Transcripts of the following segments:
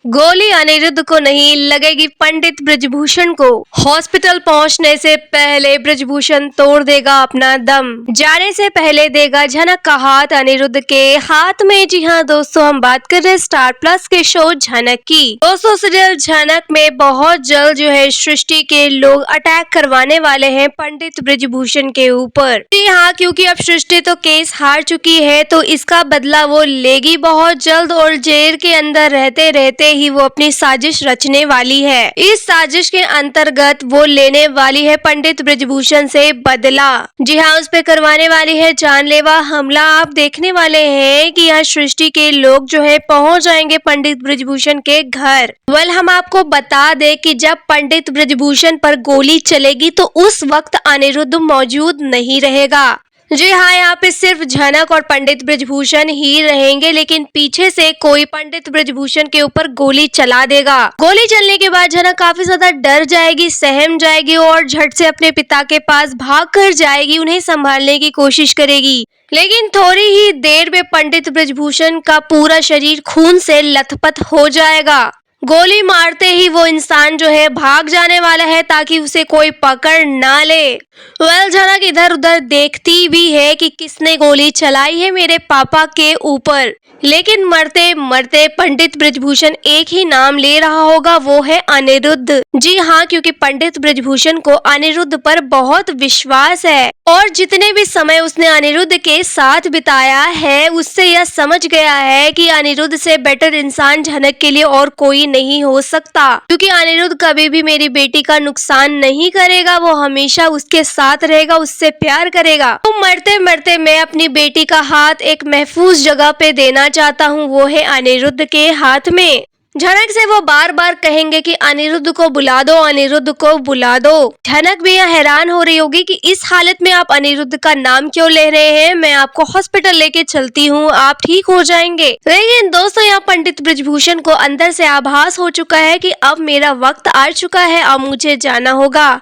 गोली अनिरुद्ध को नहीं लगेगी पंडित ब्रजभूषण को। हॉस्पिटल पहुंचने से पहले ब्रजभूषण तोड़ देगा अपना दम। जाने से पहले देगा झनक का हाथ अनिरुद्ध के हाथ में। जी हाँ दोस्तों, हम बात कर रहे हैं स्टार प्लस के शो झनक की। दोस्तों सीरियल झनक में बहुत जल्द जो है सृष्टि के लोग अटैक करवाने वाले हैं पंडित ब्रजभूषण के ऊपर। जी हाँ, क्योंकि अब सृष्टि तो केस हार चुकी है तो इसका बदला वो लेगी बहुत जल्द और जेल के अंदर रहते रहते ही वो अपनी साजिश रचने वाली है। इस साजिश के अंतर्गत वो लेने वाली है पंडित ब्रजभूषण से बदला। जी हाँ, उस पे करवाने वाली है जानलेवा हमला। आप देखने वाले हैं कि यहाँ सृष्टि के लोग जो है पहुंच जाएंगे पंडित ब्रजभूषण के घर। हम आपको बता दें कि जब पंडित ब्रजभूषण पर गोली चलेगी तो उस वक्त अनिरुद्ध मौजूद नहीं रहेगा। जी हाँ, यहाँ पे सिर्फ झनक और पंडित ब्रजभूषण ही रहेंगे, लेकिन पीछे से कोई पंडित ब्रजभूषण के ऊपर गोली चला देगा। गोली चलने के बाद झनक काफी ज्यादा डर जाएगी, सहम जाएगी और झट से अपने पिता के पास भाग कर जाएगी, उन्हें संभालने की कोशिश करेगी। लेकिन थोड़ी ही देर में पंडित ब्रजभूषण का पूरा शरीर खून से लथपथ हो जाएगा। गोली मारते ही वो इंसान जो है भाग जाने वाला है ताकि उसे कोई पकड़ ना ले। झनक इधर उधर देखती भी है कि किसने गोली चलाई है मेरे पापा के ऊपर, लेकिन मरते मरते पंडित ब्रजभूषण एक ही नाम ले रहा होगा, वो है अनिरुद्ध। जी हाँ, क्योंकि पंडित ब्रजभूषण को अनिरुद्ध पर बहुत विश्वास है और जितने भी समय उसने अनिरुद्ध के साथ बिताया है उससे यह समझ गया है कि अनिरुद्ध से बेटर इंसान झनक के लिए और कोई नहीं हो सकता, क्योंकि अनिरुद्ध कभी भी मेरी बेटी का नुकसान नहीं करेगा, वो हमेशा उसके साथ रहेगा, उससे प्यार करेगा। तो मरते मरते मैं अपनी बेटी का हाथ एक महफूज जगह पे देना चाहता हूँ, वो है अनिरुद्ध के हाथ में। झनक से वो बार बार कहेंगे कि अनिरुद्ध को बुला दो, अनिरुद्ध को बुला दो। झनक भी यहाँ हैरान हो रही होगी कि इस हालत में आप अनिरुद्ध का नाम क्यों ले रहे हैं, मैं आपको हॉस्पिटल लेके चलती हूँ, आप ठीक हो जाएंगे। लेकिन दोस्तों यहाँ पंडित ब्रजभूषण को अंदर से आभास हो चुका है कि अब मेरा वक्त आ चुका है, अब मुझे जाना होगा।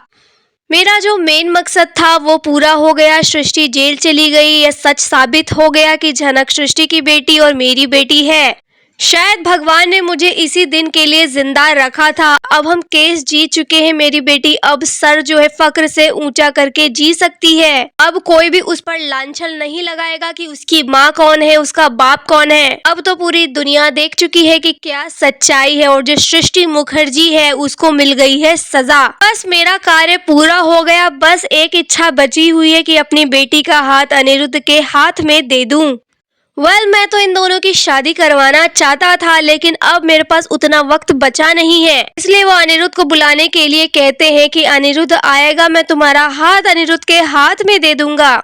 मेरा जो मेन मकसद था वो पूरा हो गया। सृष्टि जेल चली गई, यह सच साबित हो गया कि झनक सृष्टि की बेटी और मेरी बेटी है। शायद भगवान ने मुझे इसी दिन के लिए जिंदा रखा था। अब हम केस जीत चुके हैं, मेरी बेटी अब सर जो है फक्र से ऊंचा करके जी सकती है। अब कोई भी उस पर लांछन नहीं लगाएगा कि उसकी माँ कौन है, उसका बाप कौन है। अब तो पूरी दुनिया देख चुकी है कि क्या सच्चाई है और जो सृष्टि मुखर्जी है उसको मिल गई है सजा। बस मेरा कार्य पूरा हो गया, बस एक इच्छा बची हुई है कि अपनी बेटी का हाथ अनिरुद्ध के हाथ में दे दूं। मैं तो इन दोनों की शादी करवाना चाहता था, लेकिन अब मेरे पास उतना वक्त बचा नहीं है, इसलिए वो अनिरुद्ध को बुलाने के लिए कहते हैं कि अनिरुद्ध आएगा, मैं तुम्हारा हाथ अनिरुद्ध के हाथ में दे दूंगा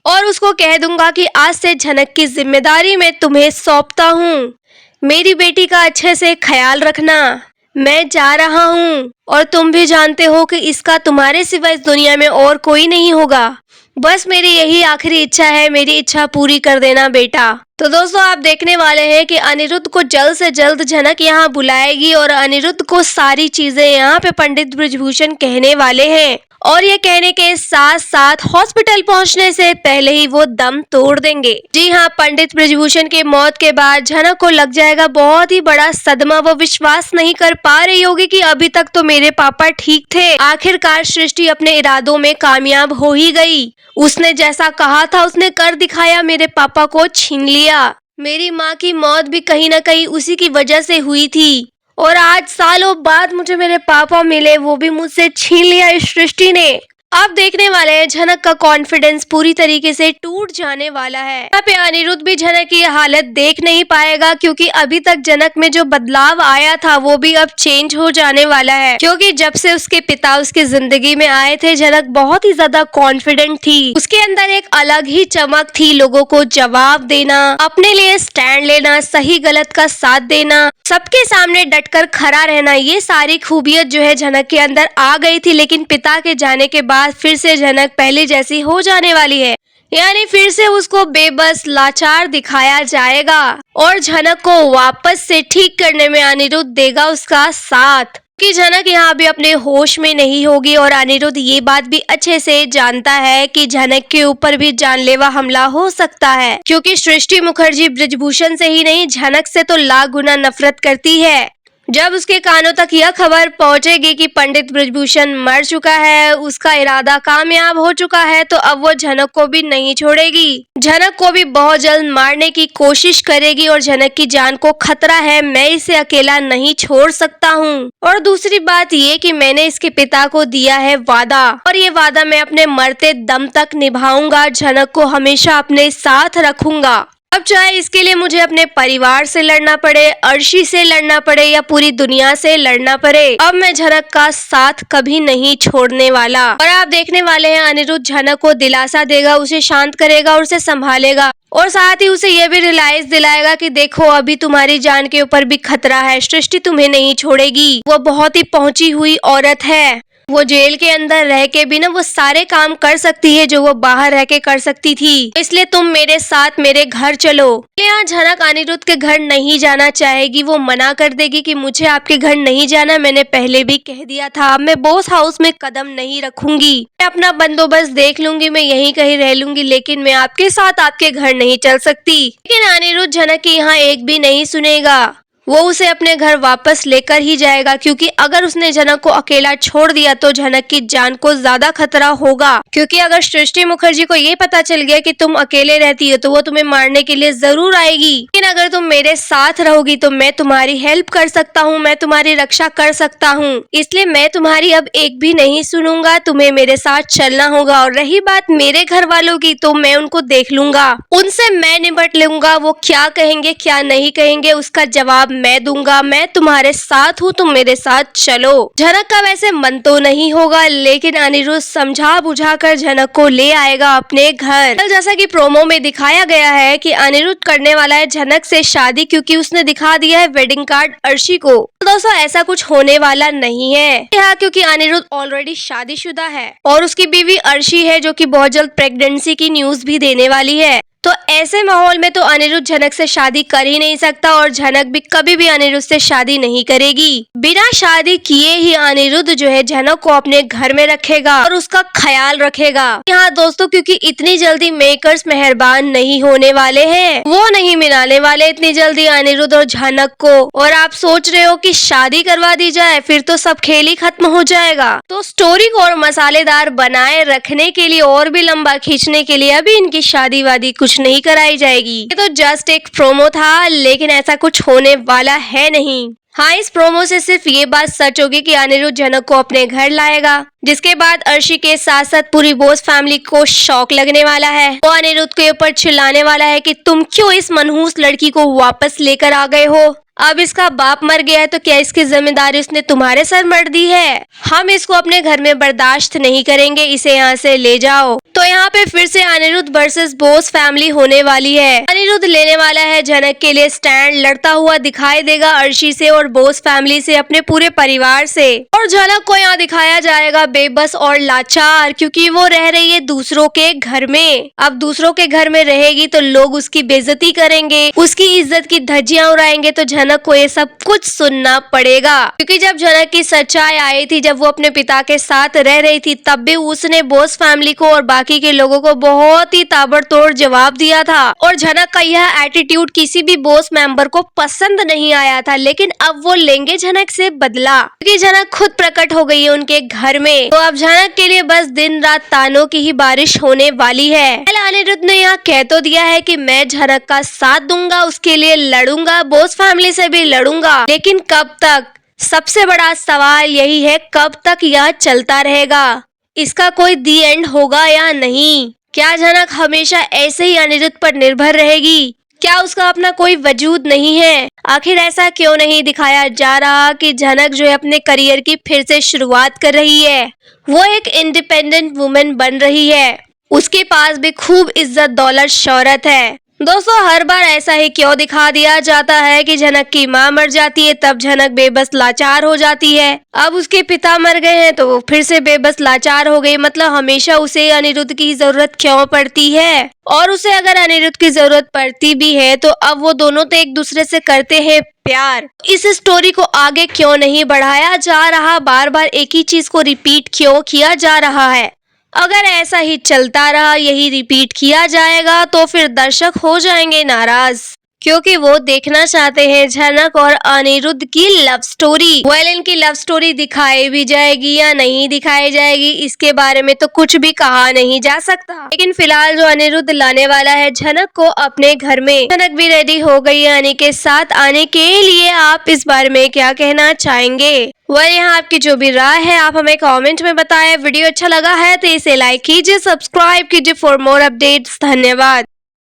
और उसको कह दूंगा कि आज से झनक की जिम्मेदारी मैं तुम्हें सौंपता हूँ। मेरी बेटी का अच्छे से ख्याल रखना, मैं जा रहा हूँ और तुम भी जानते हो कि इसका तुम्हारे सिवा इस दुनिया में और कोई नहीं होगा। बस मेरी यही आखिरी इच्छा है, मेरी इच्छा पूरी कर देना बेटा। तो दोस्तों आप देखने वाले हैं कि अनिरुद्ध को जल्द से जल्द झनक यहाँ बुलाएगी और अनिरुद्ध को सारी चीजें यहाँ पे पंडित ब्रजभूषण कहने वाले हैं और ये कहने के साथ साथ हॉस्पिटल पहुंचने से पहले ही वो दम तोड़ देंगे। जी हाँ, पंडित ब्रजभूषण के मौत के बाद झनक को लग जाएगा बहुत ही बड़ा सदमा। वो विश्वास नहीं कर पा रही होगी कि अभी तक तो मेरे पापा ठीक थे, आखिरकार सृष्टि अपने इरादों में कामयाब हो ही गई। उसने जैसा कहा था उसने कर दिखाया, मेरे पापा को छीन लिया। मेरी माँ की मौत भी कहीं ना कहीं उसी की वजह से हुई थी और आज सालों बाद मुझे मेरे पापा मिले, वो भी मुझसे छीन लिया इस सृष्टि ने। आप देखने वाले हैं झनक का कॉन्फिडेंस पूरी तरीके से टूट जाने वाला है। यहाँ पे अनिरुद्ध भी झनक की हालत देख नहीं पाएगा, क्योंकि अभी तक झनक में जो बदलाव आया था वो भी अब चेंज हो जाने वाला है, क्योंकि जब से उसके पिता उसकी जिंदगी में आए थे झनक बहुत ही ज्यादा कॉन्फिडेंट थी। उसके अंदर एक अलग ही चमक थी, लोगों को जवाब देना, अपने लिए स्टैंड लेना, सही गलत का साथ देना, सबके सामने डटकर खड़ा रहना, ये सारी खूबियत जो है झनक के अंदर आ गई थी। लेकिन पिता के जाने के बाद फिर से झनक पहले जैसी हो जाने वाली है, यानी फिर से उसको बेबस लाचार दिखाया जाएगा और झनक को वापस से ठीक करने में अनिरुद्ध देगा उसका साथ, कि झनक यहाँ भी अपने होश में नहीं होगी। और अनिरुद्ध ये बात भी अच्छे से जानता है कि झनक के ऊपर भी जानलेवा हमला हो सकता है, क्योंकि सृष्टि मुखर्जी ब्रजभूषण से ही नहीं झनक से तो लाख गुना नफरत करती है। जब उसके कानों तक यह खबर पहुंचेगी कि पंडित ब्रजभूषण मर चुका है, उसका इरादा कामयाब हो चुका है, तो अब वो झनक को भी नहीं छोड़ेगी। झनक को भी बहुत जल्द मारने की कोशिश करेगी और झनक की जान को खतरा है, मैं इसे अकेला नहीं छोड़ सकता हूँ। और दूसरी बात ये कि मैंने इसके पिता को दिया है वादा, और ये वादा मैं अपने मरते दम तक निभाऊंगा। झनक को हमेशा अपने साथ रखूंगा। अब चाहे इसके लिए मुझे अपने परिवार से लड़ना पड़े, अर्शी से लड़ना पड़े या पूरी दुनिया से लड़ना पड़े, अब मैं झनक का साथ कभी नहीं छोड़ने वाला। और आप देखने वाले हैं अनिरुद्ध झनक को दिलासा देगा, उसे शांत करेगा और उसे संभालेगा, और साथ ही उसे यह भी रियलाइज दिलाएगा कि देखो अभी तुम्हारी जान के ऊपर भी खतरा है, सृष्टि तुम्हें नहीं छोड़ेगी। वो बहुत ही पहुंची हुई औरत है, वो जेल के अंदर रह के भी ना वो सारे काम कर सकती है जो वो बाहर रह के कर सकती थी, इसलिए तुम मेरे साथ मेरे घर चलो। यहाँ झनक अनिरुद्ध के घर नहीं जाना चाहेगी, वो मना कर देगी कि मुझे आपके घर नहीं जाना, मैंने पहले भी कह दिया था, अब मैं बॉस हाउस में कदम नहीं रखूंगी, मैं अपना बंदोबस्त देख लूंगी, मैं यहीं कहीं रह लूंगी, लेकिन मैं आपके साथ आपके घर नहीं चल सकती। लेकिन अनिरुद्ध झनक की यहाँ एक भी नहीं सुनेगा, वो उसे अपने घर वापस लेकर ही जाएगा, क्योंकि अगर उसने झनक को अकेला छोड़ दिया तो झनक की जान को ज्यादा खतरा होगा। क्योंकि अगर सृष्टि मुखर्जी को ये पता चल गया कि तुम अकेले रहती हो तो वो तुम्हें मारने के लिए जरूर आएगी। लेकिन अगर तुम मेरे साथ रहोगी तो मैं तुम्हारी हेल्प कर सकता हूँ, मैं तुम्हारी रक्षा कर सकता हूँ, इसलिए मैं तुम्हारी अब एक भी नहीं सुनूंगा, तुम्हें मेरे साथ चलना होगा। और रही बात मेरे घर वालों की, तो मैं उनको देख लूंगा, उनसे मैं निपट लूंगा, वो क्या कहेंगे क्या नहीं कहेंगे उसका जवाब मैं दूंगा, मैं तुम्हारे साथ हूँ, तुम मेरे साथ चलो। झनक का वैसे मन तो नहीं होगा, लेकिन अनिरुद्ध समझा बुझा कर झनक को ले आएगा अपने घर। जैसा कि प्रोमो में दिखाया गया है कि अनिरुद्ध करने वाला है झनक से शादी, क्योंकि उसने दिखा दिया है वेडिंग कार्ड अर्शी को। दोस्तों ऐसा कुछ होने वाला नहीं है, हाँ, क्योंकि अनिरुद्ध ऑलरेडी शादीशुदा है और उसकी बीवी अर्शी है, जो कि बहुत जल्द प्रेगनेंसी की न्यूज भी देने वाली है। तो ऐसे माहौल में तो अनिरुद्ध झनक से शादी कर ही नहीं सकता, और झनक भी कभी भी अनिरुद्ध से शादी नहीं करेगी। बिना शादी किए ही अनिरुद्ध जो है झनक को अपने घर में रखेगा और उसका ख्याल रखेगा। यहाँ दोस्तों क्योंकि इतनी जल्दी मेकर्स मेहरबान नहीं होने वाले हैं, वो नहीं मिलाने वाले इतनी जल्दी अनिरुद्ध और झनक को। और आप सोच रहे हो कि शादी करवा दी जाए, फिर तो सब खेल ही खत्म हो जाएगा। तो स्टोरी को और मसालेदार बनाए रखने के लिए और भी लंबा खींचने के लिए अभी इनकी शादी वादी कुछ नहीं कराई जाएगी। ये तो जस्ट एक प्रोमो था, लेकिन ऐसा कुछ होने वाला है नहीं। हाँ, इस प्रोमो से सिर्फ ये बात सच होगी कि अनिरुद्ध झनक को अपने घर लाएगा, जिसके बाद अर्शी के साथ साथ पूरी बोस फैमिली को शौक लगने वाला है। वो अनिरुद्ध के ऊपर चिल्लाने वाला है कि तुम क्यों इस मनहूस लड़की को वापस लेकर आ गए हो, अब इसका बाप मर गया है तो क्या इसकी जिम्मेदारी उसने तुम्हारे सर मर दी है, हम इसको अपने घर में बर्दाश्त नहीं करेंगे, इसे यहाँ से ले जाओ। तो यहाँ पे फिर से अनिरुद्ध वर्सेस बोस फैमिली होने वाली है। अनिरुद्ध लेने वाला है झनक के लिए स्टैंड, लड़ता हुआ दिखाई देगा अर्शी से और बोस फैमिली से, अपने पूरे परिवार से। और झनक को यहाँ दिखाया जाएगा बेबस और लाचार, क्योंकि वो रह रही है दूसरों के घर में। अब दूसरों के घर में रहेगी तो लोग उसकी बेइज्जती करेंगे, उसकी इज्जत की धज्जियां उड़ाएंगे, तो झनक को ये सब कुछ सुनना पड़ेगा। क्योंकि जब झनक की सच्चाई आई थी, जब वो अपने पिता के साथ रह रही थी, तब भी उसने बोस फैमिली को और बाकी के लोगों को बहुत ही ताबड़तोड़ जवाब दिया था। और झनक का यह एटीट्यूड किसी भी बोस मेंबर को पसंद नहीं आया था, लेकिन अब वो लेंगे झनक से बदला, क्योंकि झनक खुद प्रकट हो गई है उनके घर में। तो अब झनक के लिए बस दिन रात तानों की ही बारिश होने वाली है। अनिरुद्ध ने यहाँ कह तो दिया है कि मैं झनक का साथ दूंगा, उसके लिए लड़ूंगा, बोस फैमिली से भी लड़ूंगा, लेकिन कब तक? सबसे बड़ा सवाल यही है, कब तक यह चलता रहेगा, इसका कोई दी एंड होगा या नहीं? क्या झनक हमेशा ऐसे ही अनिरुद्ध पर निर्भर रहेगी? क्या उसका अपना कोई वजूद नहीं है? आखिर ऐसा क्यों नहीं दिखाया जा रहा कि झनक जो है अपने करियर की फिर से शुरुआत कर रही है, वो एक इंडिपेंडेंट वुमेन बन रही है, उसके पास भी खूब इज्जत दौलत शोहरत है। दोस्तों हर बार ऐसा ही क्यों दिखा दिया जाता है कि झनक की माँ मर जाती है तब झनक बेबस लाचार हो जाती है, अब उसके पिता मर गए हैं तो वो फिर से बेबस लाचार हो गई, मतलब हमेशा उसे अनिरुद्ध की जरूरत क्यों पड़ती है? और उसे अगर अनिरुद्ध की जरूरत पड़ती भी है तो अब वो दोनों तो एक दूसरे से करते हैं प्यार। इस स्टोरी को आगे क्यों नहीं बढ़ाया जा रहा, बार बार एक ही चीज को रिपीट क्यों किया जा रहा है? अगर ऐसा ही चलता रहा, यही रिपीट किया जाएगा, तो फिर दर्शक हो जाएंगे नाराज। क्योंकि वो देखना चाहते हैं झनक और अनिरुद्ध की लव स्टोरी। इनकी लव स्टोरी दिखाई भी जाएगी या नहीं दिखाई जाएगी, इसके बारे में तो कुछ भी कहा नहीं जा सकता। लेकिन फिलहाल जो अनिरुद्ध लाने वाला है झनक को अपने घर में, झनक भी रेडी हो गई है आने के साथ। आने के लिए आप इस बारे में क्या कहना चाहेंगे? यहाँ आपकी जो भी राय है आप हमें कमेंट में बताएं। वीडियो अच्छा लगा है तो इसे लाइक कीजिए, सब्सक्राइब कीजिए फॉर मोर अपडेट्स। धन्यवाद।